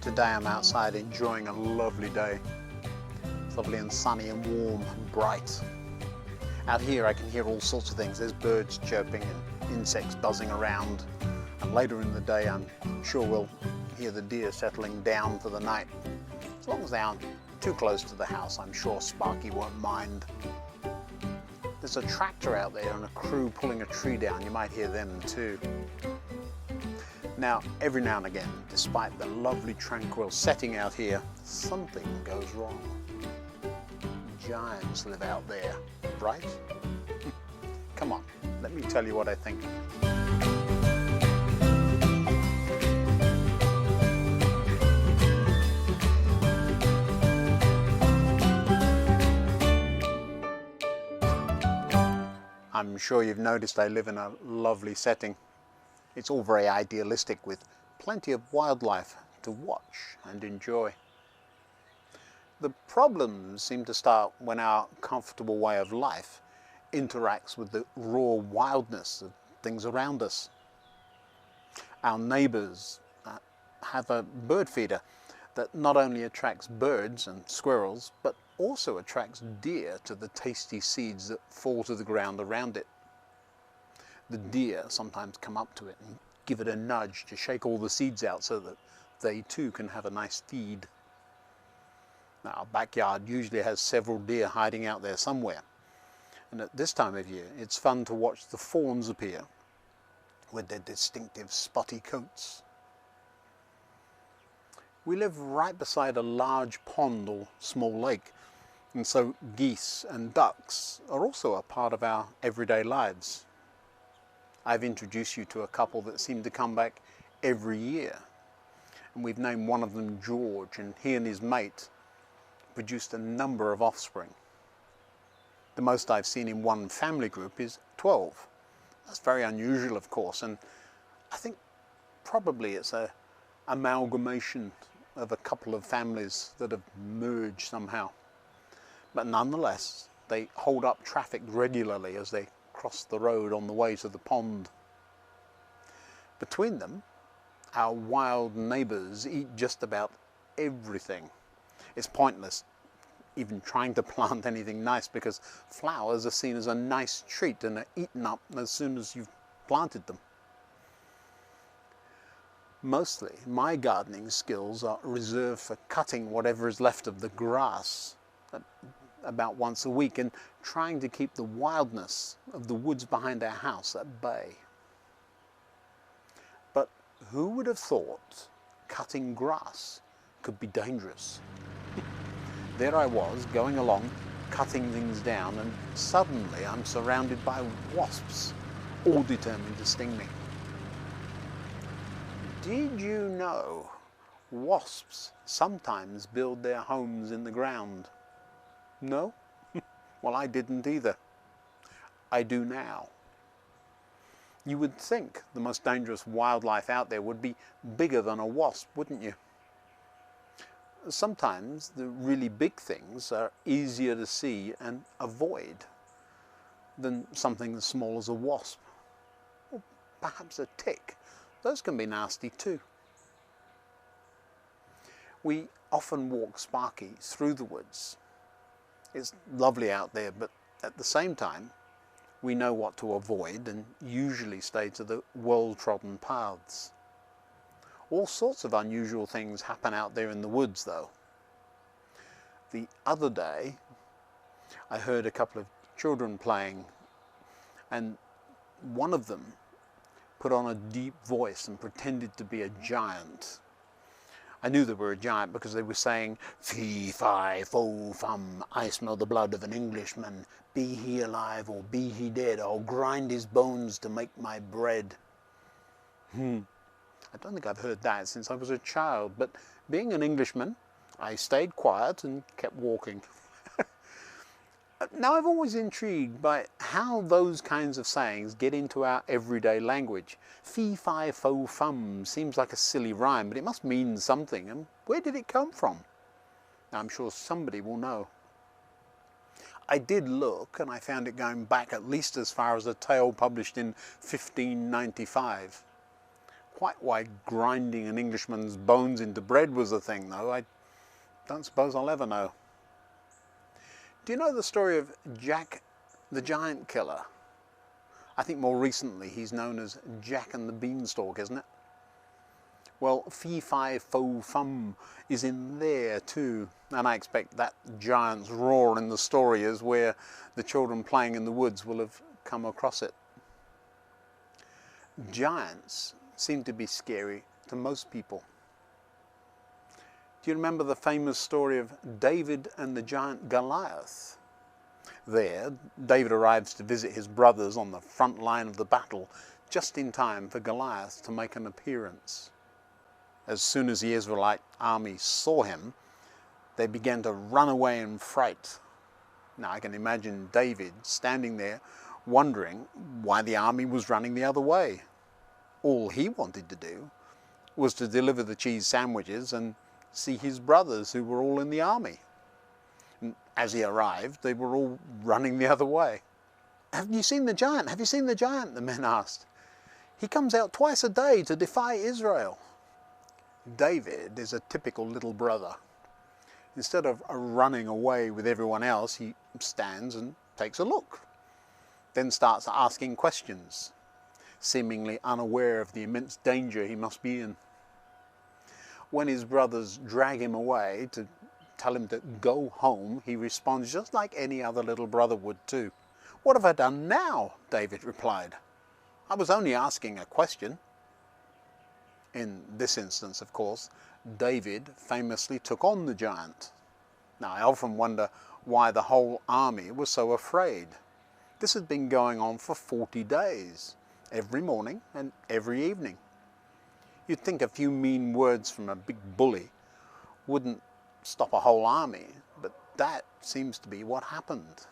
Today I'm outside enjoying a lovely day. It's lovely and sunny and warm and bright. Out here I can hear all sorts of things. There's birds chirping and insects buzzing around. And later in the day I'm sure we'll hear the deer settling down for the night. As long as they aren't too close to the house, I'm sure Sparky won't mind. There's a tractor out there and a crew pulling a tree down. You might hear them too. Now, every now and again, despite the lovely tranquil setting out here, something goes wrong. Giants live out there, right? Come on, let me tell you what I think. I'm sure you've noticed I live in a lovely setting. It's all very idealistic with plenty of wildlife to watch and enjoy. The problems seem to start when our comfortable way of life interacts with the raw wildness of things around us. Our neighbours have a bird feeder that not only attracts birds and squirrels, but also attracts deer to the tasty seeds that fall to the ground around it. The deer sometimes come up to it and give it a nudge to shake all the seeds out so that they too can have a nice feed. Now, our backyard usually has several deer hiding out there somewhere. And at this time of year, it's fun to watch the fawns appear with their distinctive spotty coats. We live right beside a large pond or small lake, and so geese and ducks are also a part of our everyday lives. I've introduced you to a couple that seem to come back every year, and we've named one of them George, and he and his mate produced a number of offspring. The most I've seen in one family group is 12. That's very unusual, of course, and I think probably it's an amalgamation of a couple of families that have merged somehow. But nonetheless, they hold up traffic regularly as they cross the road on the way to the pond. Between them, our wild neighbours eat just about everything. It's pointless even trying to plant anything nice because flowers are seen as a nice treat and are eaten up as soon as you've planted them. Mostly, my gardening skills are reserved for cutting whatever is left of the grass about once a week and trying to keep the wildness of the woods behind our house at bay. But who would have thought cutting grass could be dangerous? There I was, going along, cutting things down, and suddenly I'm surrounded by wasps, all determined to sting me. Did you know wasps sometimes build their homes in the ground? No? Well, I didn't either. I do now. You would think the most dangerous wildlife out there would be bigger than a wasp, wouldn't you? Sometimes the really big things are easier to see and avoid than something as small as a wasp. Or perhaps a tick. Those can be nasty too. We often walk Sparky through the woods. It's lovely out there, but at the same time, we know what to avoid and usually stay to the well-trodden paths. All sorts of unusual things happen out there in the woods, though. The other day, I heard a couple of children playing, and one of them put on a deep voice and pretended to be a giant. I knew they were a giant because they were saying, "Fee, fi, fo, fum, I smell the blood of an Englishman. Be he alive or be he dead, I'll grind his bones to make my bread." I don't think I've heard that since I was a child, but being an Englishman, I stayed quiet and kept walking. Now, I've always intrigued by how those kinds of sayings get into our everyday language. Fee, fi, fo, fum seems like a silly rhyme, but it must mean something. And where did it come from? Now, I'm sure somebody will know. I did look, and I found it going back at least as far as a tale published in 1595. quite why grinding an Englishman's bones into bread was a thing, though. I don't suppose I'll ever know. Do you know the story of Jack the Giant Killer? I think more recently he's known as Jack and the Beanstalk, isn't it? Well, Fee Fi Fo Fum is in there too, and I expect that giant's roar in the story is where the children playing in the woods will have come across it. Giants seem to be scary to most people. Do you remember the famous story of David and the giant Goliath? There, David arrives to visit his brothers on the front line of the battle, just in time for Goliath to make an appearance. As soon as the Israelite army saw him, they began to run away in fright. Now I can imagine David standing there wondering why the army was running the other way. All he wanted to do was to deliver the cheese sandwiches and see his brothers who were all in the army. And as he arrived, they were all running the other way. "Have you seen the giant? Have you seen the giant?" the men asked. "He comes out twice a day to defy Israel." David is a typical little brother. Instead of running away with everyone else, he stands and takes a look, then starts asking questions, seemingly unaware of the immense danger he must be in. When his brothers drag him away to tell him to go home, he responds just like any other little brother would too. "What have I done now?" David replied. "I was only asking a question." In this instance, of course, David famously took on the giant. Now, I often wonder why the whole army was so afraid. This had been going on for 40 days, every morning and every evening. You'd think a few mean words from a big bully wouldn't stop a whole army, but that seems to be what happened.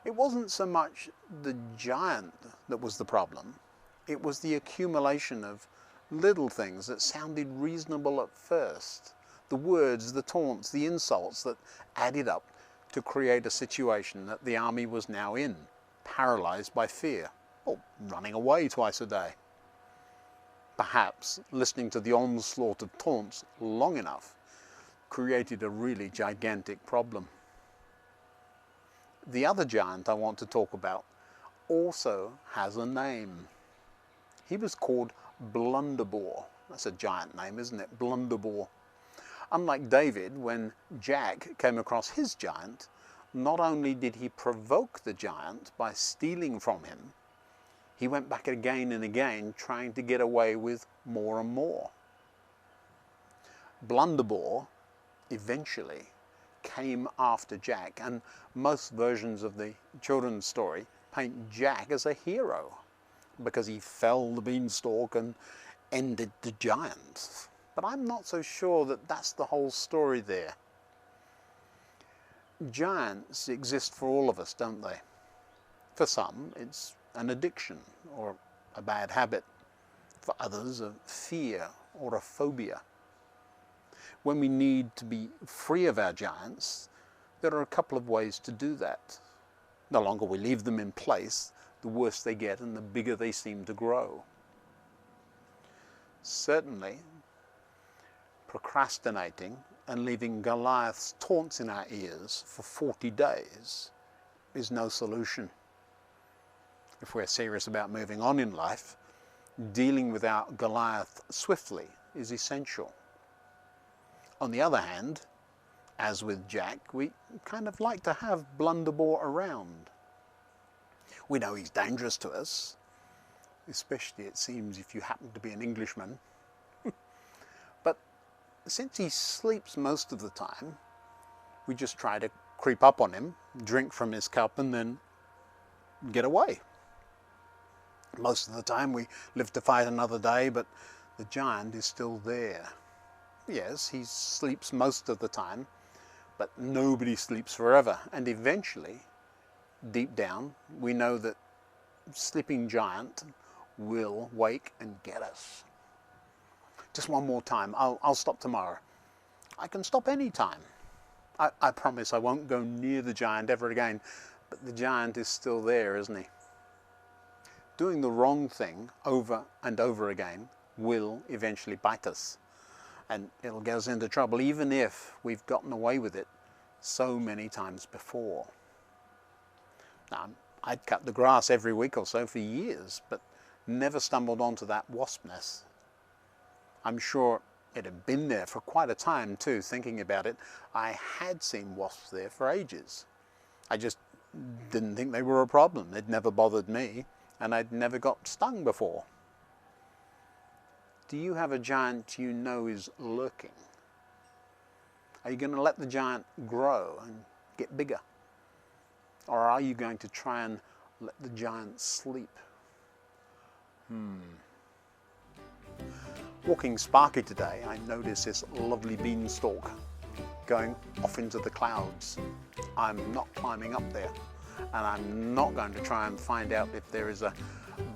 It wasn't so much the giant that was the problem. It was the accumulation of little things that sounded reasonable at first. The words, the taunts, the insults that added up to create a situation that the army was now in, paralyzed by fear, or running away twice a day. Perhaps listening to the onslaught of taunts long enough created a really gigantic problem. The other giant I want to talk about also has a name. He was called Blunderbore. That's a giant name, isn't it? Blunderbore. Unlike David, when Jack came across his giant, not only did he provoke the giant by stealing from him, he went back again and again trying to get away with more and more. Blunderbore eventually came after Jack, and most versions of the children's story paint Jack as a hero, because he fell the beanstalk and ended the giant. But I'm not so sure that that's the whole story there. Giants exist for all of us, don't they? For some, it's an addiction or a bad habit. For others, a fear or a phobia. When we need to be free of our giants, there are a couple of ways to do that. The longer we leave them in place, the worse they get and the bigger they seem to grow. Certainly, procrastinating and leaving Goliath's taunts in our ears for 40 days is no solution. If we're serious about moving on in life, dealing with our Goliath swiftly is essential. On the other hand, as with Jack, we kind of like to have Blunderbore around. We know he's dangerous to us, especially it seems if you happen to be an Englishman. But since he sleeps most of the time, we just try to creep up on him, drink from his cup, and then get away. Most of the time we live to fight another day, but the giant is still there. Yes, he sleeps most of the time, but nobody sleeps forever, and eventually, deep down, we know that sleeping giant will wake and get us. Just one more time. I'll stop tomorrow. I can stop any time. I promise I won't go near the giant ever again, but the giant is still there, isn't he? Doing the wrong thing over and over again will eventually bite us, and it'll get us into trouble even if we've gotten away with it so many times before. Now, I'd cut the grass every week or so for years, but never stumbled onto that wasp nest. I'm sure it had been there for quite a time too. Thinking about it, I had seen wasps there for ages. I just didn't think they were a problem. They'd never bothered me, and I'd never got stung before. Do you have a giant you know is lurking? Are you going to let the giant grow and get bigger? Or are you going to try and let the giant sleep? Walking Sparky today, I noticed this lovely beanstalk going off into the clouds. I'm not climbing up there, and I'm not going to try and find out if there is a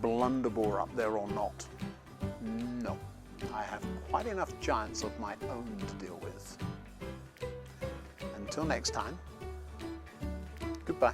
blunderbore up there or not. No, I have quite enough giants of my own to deal with. Until next time, goodbye.